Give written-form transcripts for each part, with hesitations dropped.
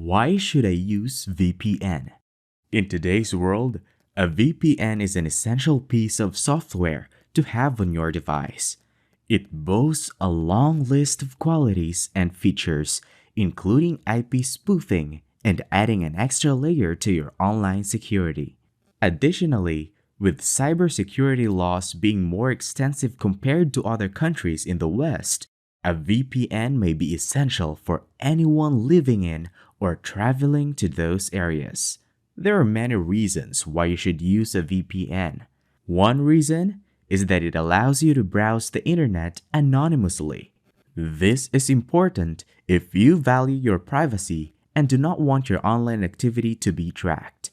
Why should I use VPN? In today's world, a VPN is an essential piece of software to have on your device. It boasts a long list of qualities and features, including IP spoofing and adding an extra layer to your online security. Additionally, with cybersecurity laws being more extensive compared to other countries in the West, a VPN may be essential for anyone living in or traveling to those areas. There are many reasons why you should use a VPN. One reason is that it allows you to browse the internet anonymously. This is important if you value your privacy and do not want your online activity to be tracked.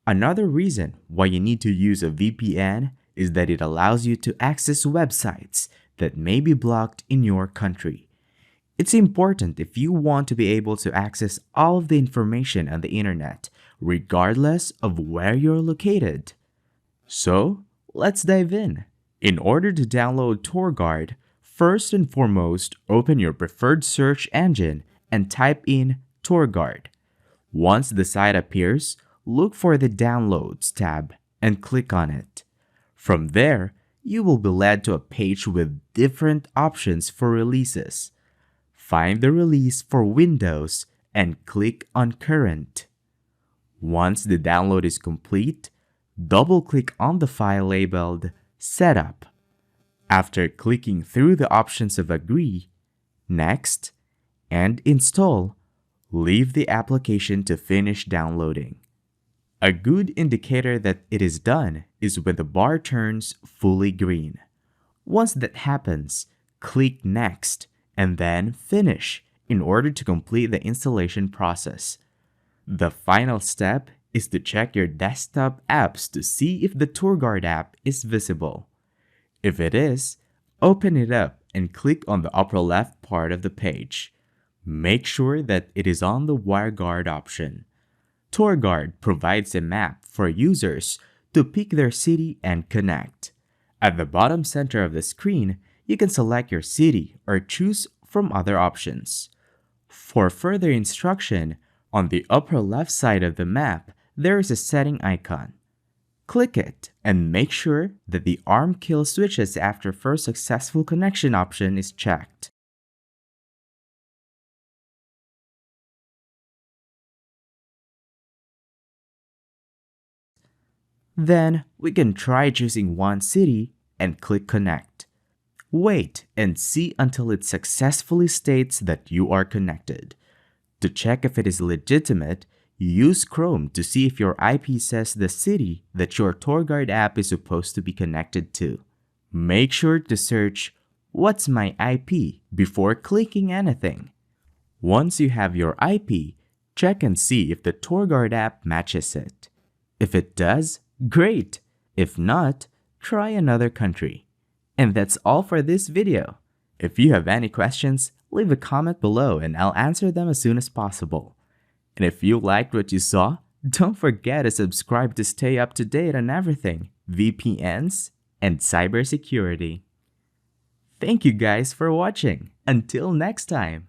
Another reason why you need to use a VPN is that it allows you to access websites that may be blocked in your country. It's important if you want to be able to access all of the information on the internet, regardless of where you're located. So, let's dive in. In order to download TorGuard, first and foremost, open your preferred search engine and type in TorGuard. Once the site appears, look for the Downloads tab and click on it. From there, you will be led to a page with different options for releases. Find the release for Windows and click on Current. Once the download is complete, double-click on the file labeled Setup. After clicking through the options of Agree, Next, and Install, leave the application to finish downloading. A good indicator that it is done is when the bar turns fully green. Once that happens, click Next and then Finish in order to complete the installation process. The final step is to check your desktop apps to see if the TorGuard app is visible. If it is, open it up and click on the upper left part of the page. Make sure that it is on the WireGuard option. TorGuard provides a map for users to pick their city and connect. At the bottom center of the screen, you can select your city or choose from other options. For further instruction, on the upper left side of the map, there is a setting icon. Click it and make sure that the Arm Kill Switches after first successful connection option is checked. Then, we can try choosing one city and click Connect. Wait and see until it successfully states that you are connected. To check if it is legitimate, use Chrome to see if your IP says the city that your TorGuard app is supposed to be connected to. Make sure to search "What's my IP" before clicking anything. Once you have your IP, check and see if the TorGuard app matches it. If it does, great! If not, try another country. And that's all for this video. If you have any questions, leave a comment below and I'll answer them as soon as possible. And if you liked what you saw, don't forget to subscribe to stay up to date on everything VPNs and cybersecurity. Thank you guys for watching. Until next time.